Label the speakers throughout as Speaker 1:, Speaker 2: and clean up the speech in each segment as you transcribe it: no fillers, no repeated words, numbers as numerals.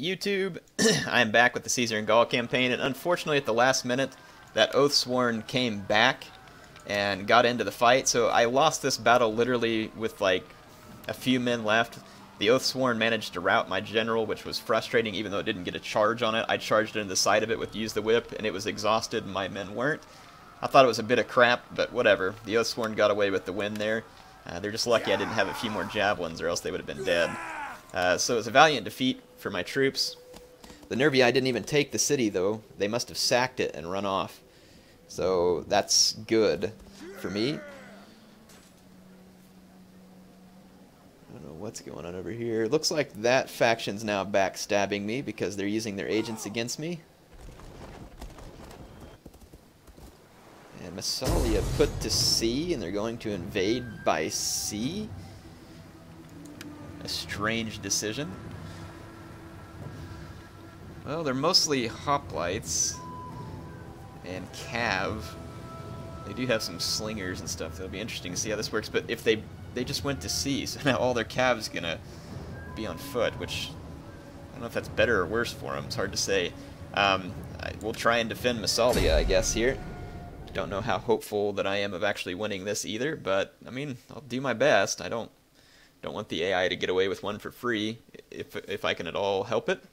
Speaker 1: YouTube? I'm back with the Caesar and Gaul campaign, and unfortunately at the last minute, that Oathsworn came back and got into the fight, so I lost this battle literally with like a few men left. The Oathsworn managed to rout my general, which was frustrating even though it didn't get a charge on it. I charged into the side of it with Use the Whip, and it was exhausted and my men weren't. I thought it was a bit of crap, but whatever. The Oathsworn got away with the win there. They're just lucky I didn't have a few more javelins or else they would have been dead. So it was a valiant defeat for my troops. The Nervii didn't even take the city, though. They must have sacked it and run off. So that's good for me. I don't know what's going on over here. Looks like that faction's now backstabbing me because they're using their agents against me. And Massalia put to sea, and they're going to invade by sea. A strange decision. Well, they're mostly hoplites and cav. They do have some slingers and stuff. It'll be interesting to see how this works. But if they just went to sea, so now all their cav's gonna be on foot, which I don't know if that's better or worse for them. It's hard to say. We'll try and defend Massalia, I guess, here. Don't know how hopeful that I am of actually winning this either, but I mean, I'll do my best. I don't want the AI to get away with one for free if I can at all help it.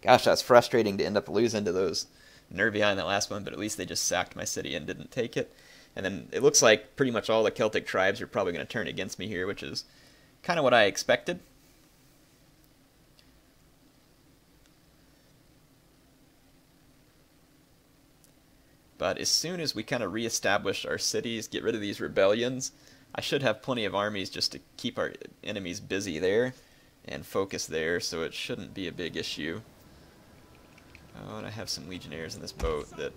Speaker 1: Gosh, that's frustrating to end up losing to those Nervii in that last one, but at least they just sacked my city and didn't take it. And then it looks like pretty much all the Celtic tribes are probably going to turn against me here, which is kind of what I expected. But as soon as we kind of reestablish our cities, get rid of these rebellions, I should have plenty of armies just to keep our enemies busy there and focus there, so it shouldn't be a big issue. Oh, and I have some legionnaires in this boat that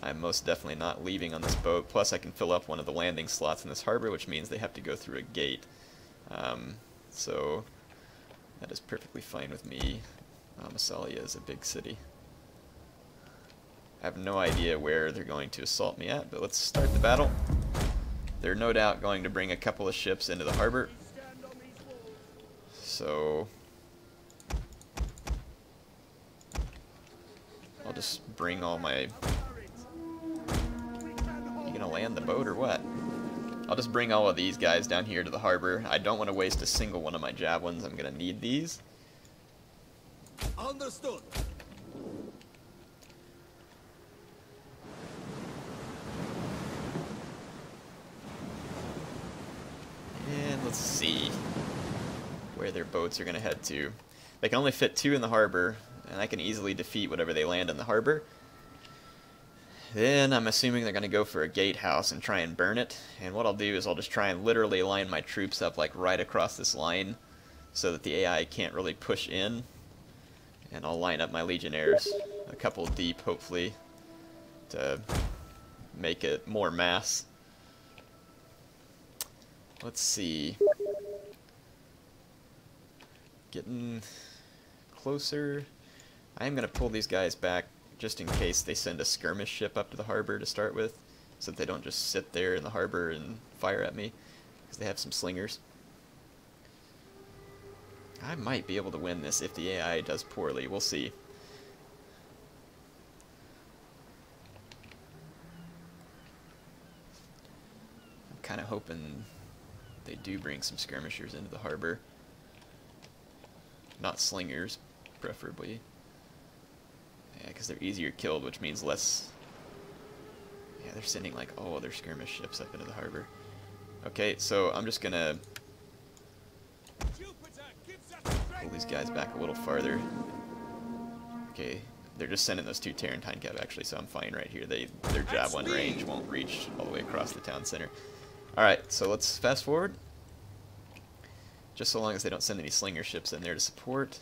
Speaker 1: I'm most definitely not leaving on this boat. Plus I can fill up one of the landing slots in this harbor, which means they have to go through a gate. So that is perfectly fine with me. Massalia is a big city. I have no idea where they're going to assault me at, but let's start the battle. They're no doubt going to bring a couple of ships into the harbor. So I'll just bring all my... You gonna land the boat or what? I'll just bring all of these guys down here to the harbor. I don't want to waste a single one of my javelins. I'm gonna need these.
Speaker 2: Understood.
Speaker 1: And let's see where their boats are going to head to. They can only fit 2 in the harbor, and I can easily defeat whatever they land in the harbor. Then I'm assuming they're going to go for a gatehouse and try and burn it. And what I'll do is I'll just try and literally line my troops up like right across this line so that the AI can't really push in. And I'll line up my legionnaires a couple deep, hopefully, to make it more mass. Let's see. Getting closer. I am going to pull these guys back just in case they send a skirmish ship up to the harbor to start with, so that they don't just sit there in the harbor and fire at me, because they have some slingers. I might be able to win this if the AI does poorly. We'll see. I'm kind of hoping they do bring some skirmishers into the harbor. Not slingers, preferably. Yeah, because they're easier killed, which means less... Yeah, they're sending like all their skirmish ships up into the harbor. Okay, so I'm just gonna pull these guys back a little farther. Okay, they're just sending those 2 Tarentine cav actually, so I'm fine right here. Their javelin range won't reach all the way across the town center. Alright, so let's fast forward. Just so long as they don't send any slinger ships in there to support.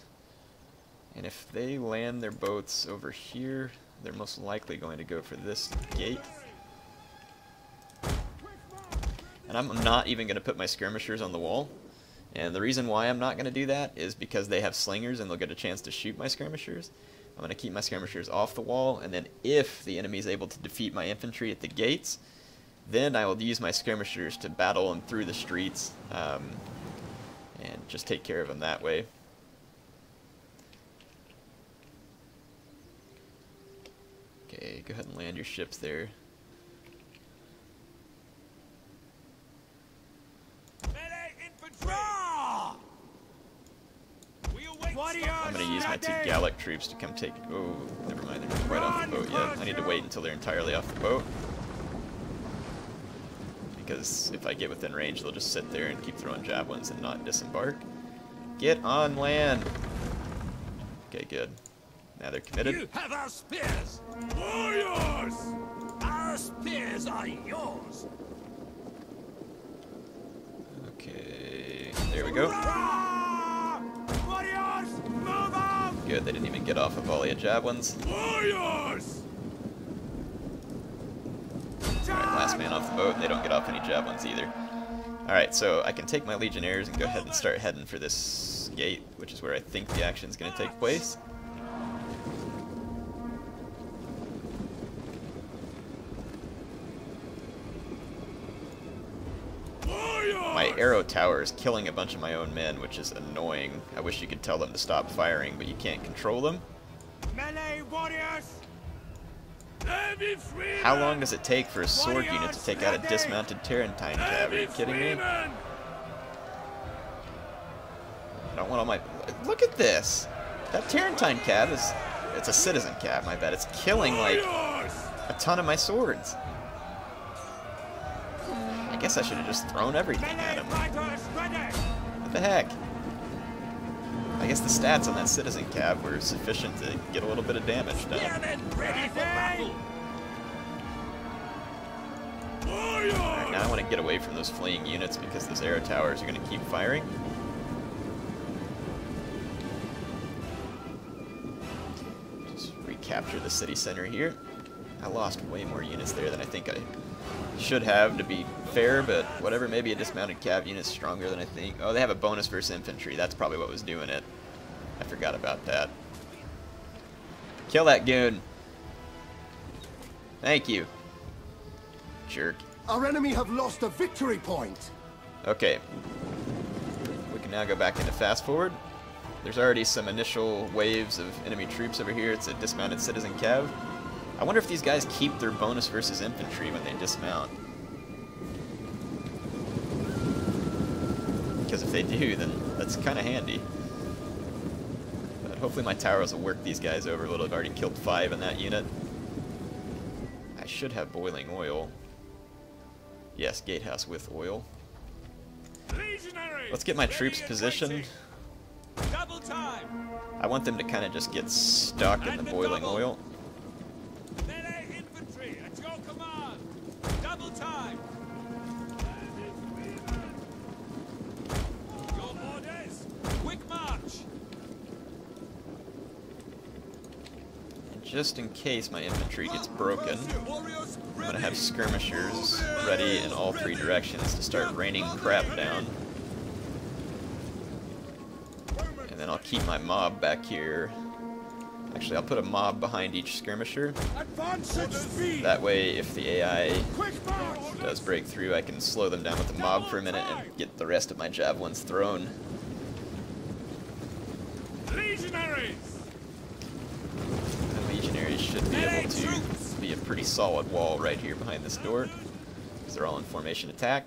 Speaker 1: And if they land their boats over here, they're most likely going to go for this gate. And I'm not even going to put my skirmishers on the wall. And the reason why I'm not going to do that is because they have slingers and they'll get a chance to shoot my skirmishers. I'm going to keep my skirmishers off the wall, and then if the enemy is able to defeat my infantry at the gates, then I will use my skirmishers to battle them through the streets and just take care of them that way. Okay, go ahead and land your ships there. I'm going to use my 2 Gallic troops to come take... Oh, never mind, they're not quite off the boat yet. I need to wait until they're entirely off the boat. Because if I get within range, they'll just sit there and keep throwing javelins and not disembark. Get on land! Okay, good. Now they're committed.
Speaker 2: You have our spears! Warriors! Our spears are yours!
Speaker 1: Okay, there we go.
Speaker 2: Warriors! Move out!
Speaker 1: Good, they didn't even get off a volley of javelins.
Speaker 2: Warriors!
Speaker 1: Alright, last man off the boat, and they don't get off any javelins either. Alright, so I can take my legionnaires and go ahead and start heading for this gate, which is where I think the action is going to take place. My arrow tower is killing a bunch of my own men, which is annoying. I wish you could tell them to stop firing, but you can't control them.
Speaker 2: Melee warriors!
Speaker 1: How long does it take for a sword unit to take out a dismounted Tarentine cab? Are you kidding me? I don't want all my... Look at this! That Tarentine cab is... It's a citizen cab, my bad. It's killing, like, a ton of my swords. I guess I should have just thrown everything at him. What the heck? I guess the stats on that citizen cab were sufficient to get a little bit of damage done. Alright, now I want to get away from those fleeing units because those arrow towers are going to keep firing. Just recapture the city center here. I lost way more units there than I think I should have, to be fair, but whatever. Maybe a dismounted cav unit's stronger than I think. Oh, they have a bonus versus infantry. That's probably what was doing it. I forgot about that. Kill that goon. Thank you. Jerk.
Speaker 3: Our enemy have lost a victory point.
Speaker 1: Okay. We can now go back into fast forward. There's already some initial waves of enemy troops over here. It's a dismounted citizen cav. I wonder if these guys keep their bonus versus infantry when they dismount. Because if they do, then that's kind of handy. But hopefully my towers will work these guys over a little. I've already killed 5 in that unit. I should have boiling oil. Yes, gatehouse with oil. Let's get my troops positioned. I want them to kind of just get stuck in the boiling oil. Just in case my infantry gets broken, I'm going to have skirmishers ready in all 3 directions to start raining crap down. And then I'll keep my mob back here. Actually, I'll put a mob behind each skirmisher. That way, if the AI does break through, I can slow them down with the mob for a minute and get the rest of my javelins thrown. Legionaries should be able to be a pretty solid wall right here behind this door, because they're all in formation attack.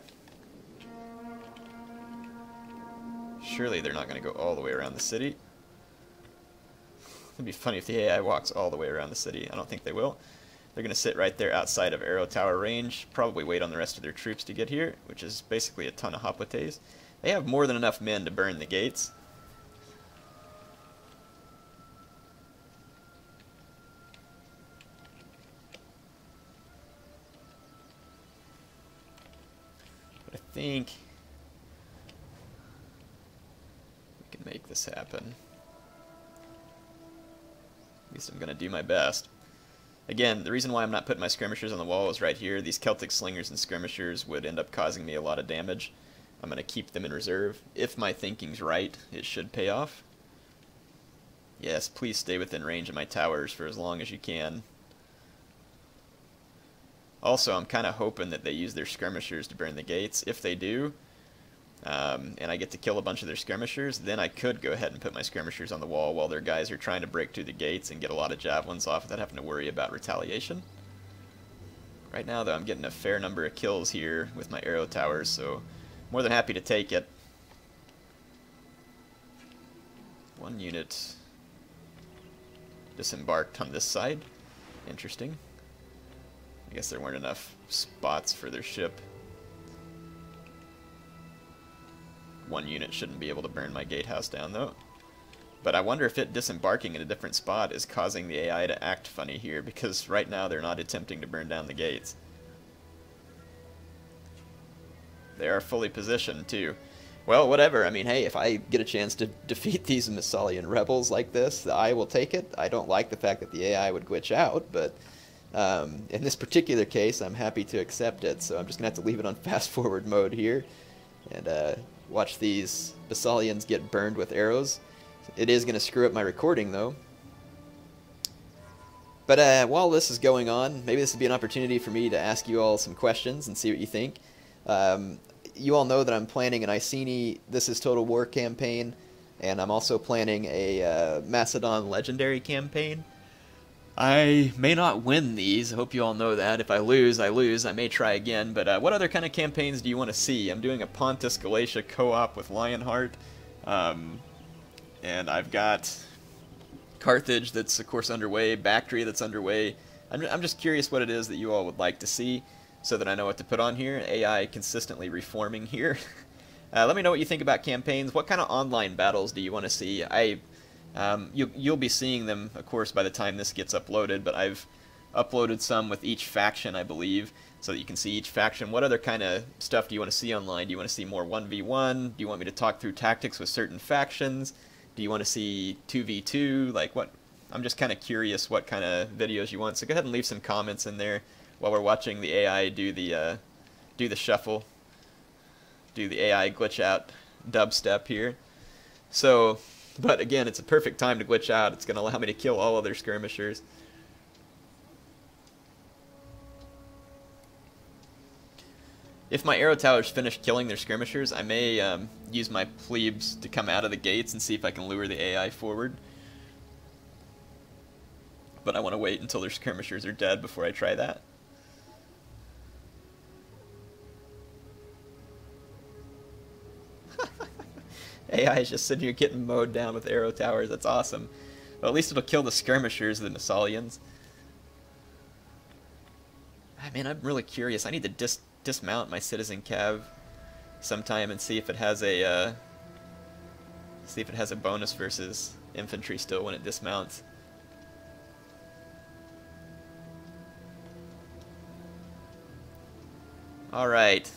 Speaker 1: Surely they're not going to go all the way around the city. It'd be funny if the AI walks all the way around the city. I don't think they will. They're going to sit right there outside of arrow tower range, probably wait on the rest of their troops to get here, which is basically a ton of hoplites. They have more than enough men to burn the gates. But I think we can make this happen. At least I'm going to do my best. Again, the reason why I'm not putting my skirmishers on the wall is right here. These Celtic slingers and skirmishers would end up causing me a lot of damage. I'm going to keep them in reserve. If my thinking's right, it should pay off. Yes, please stay within range of my towers for as long as you can. Also, I'm kind of hoping that they use their skirmishers to burn the gates. If they do, and I get to kill a bunch of their skirmishers, then I could go ahead and put my skirmishers on the wall while their guys are trying to break through the gates and get a lot of javelins off without having to worry about retaliation. Right now, though, I'm getting a fair number of kills here with my arrow towers, so more than happy to take it. One unit disembarked on this side. Interesting. I guess there weren't enough spots for their ship. One unit shouldn't be able to burn my gatehouse down, though. But I wonder if it disembarking in a different spot is causing the AI to act funny here, because right now they're not attempting to burn down the gates. They are fully positioned, too. Well, whatever. I mean, hey, if I get a chance to defeat these Massalian rebels like this, I will take it. I don't like the fact that the AI would glitch out, but in this particular case, I'm happy to accept it. So I'm just going to have to leave it on fast-forward mode here and watch these Massalians get burned with arrows. It is going to screw up my recording, though. But while this is going on, maybe this would be an opportunity for me to ask you all some questions and see what you think. You all know that I'm planning an Iceni This Is Total War campaign, and I'm also planning a Macedon Legendary campaign. I may not win these. I hope you all know that. If I lose, I lose. I may try again. But what other kind of campaigns do you want to see? I'm doing a Pontus Galatia co-op with Lionheart. And I've got Carthage that's, of course, underway. Bactria that's underway. I'm just curious what it is that you all would like to see so that I know what to put on here. AI consistently reforming here. Let me know what you think about campaigns. What kind of online battles do you want to see? You'll be seeing them, of course, by the time this gets uploaded, but I've uploaded some with each faction, I believe, so that you can see each faction. What other kind of stuff do you want to see online? Do you want to see more 1v1? Do you want me to talk through tactics with certain factions? Do you want to see 2v2? Like, what? I'm just kind of curious what kind of videos you want, so go ahead and leave some comments in there while we're watching the AI do the shuffle, do the AI glitch out dubstep here. So, but again, it's a perfect time to glitch out. It's going to allow me to kill all other skirmishers. If my arrow towers finish killing their skirmishers, I may use my plebes to come out of the gates and see if I can lure the AI forward. But I want to wait until their skirmishers are dead before I try that. AI is just sitting here getting mowed down with arrow towers. That's awesome. Well, at least it'll kill the skirmishers, the Massalians. I mean, I'm really curious. I need to dismount my citizen cav sometime and see if it has a bonus versus infantry still when it dismounts. All right.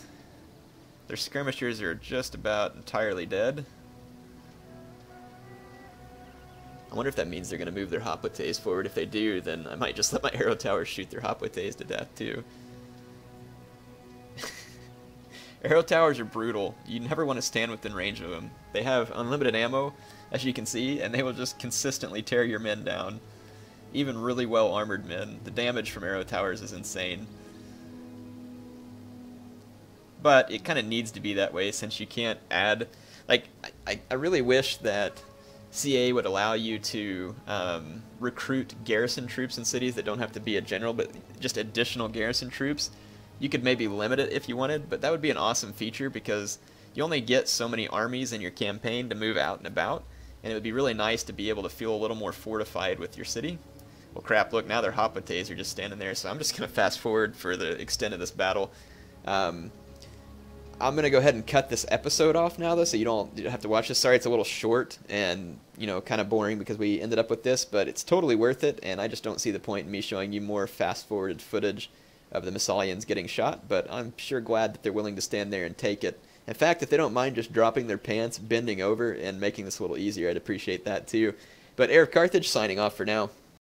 Speaker 1: Their skirmishers are just about entirely dead. I wonder if that means they're going to move their Hoplites forward. If they do, then I might just let my arrow towers shoot their Hoplites to death, too. Arrow towers are brutal. You never want to stand within range of them. They have unlimited ammo, as you can see, and they will just consistently tear your men down. Even really well-armored men. The damage from arrow towers is insane. But it kind of needs to be that way since you can't add... Like, I really wish that CA would allow you to recruit garrison troops in cities that don't have to be a general, but just additional garrison troops. You could maybe limit it if you wanted, but that would be an awesome feature because you only get so many armies in your campaign to move out and about, and it would be really nice to be able to feel a little more fortified with your city. Well, crap, look, now their Hoplites are just standing there, so I'm just going to fast forward for the extent of this battle. I'm going to go ahead and cut this episode off now, though, so you don't have to watch this. Sorry, it's a little short and, you know, kind of boring because we ended up with this, but it's totally worth it, and I just don't see the point in me showing you more fast-forwarded footage of the Massalians getting shot, but I'm sure glad that they're willing to stand there and take it. In fact, if they don't mind just dropping their pants, bending over, and making this a little easier, I'd appreciate that, too. But HeirofCarthage signing off for now.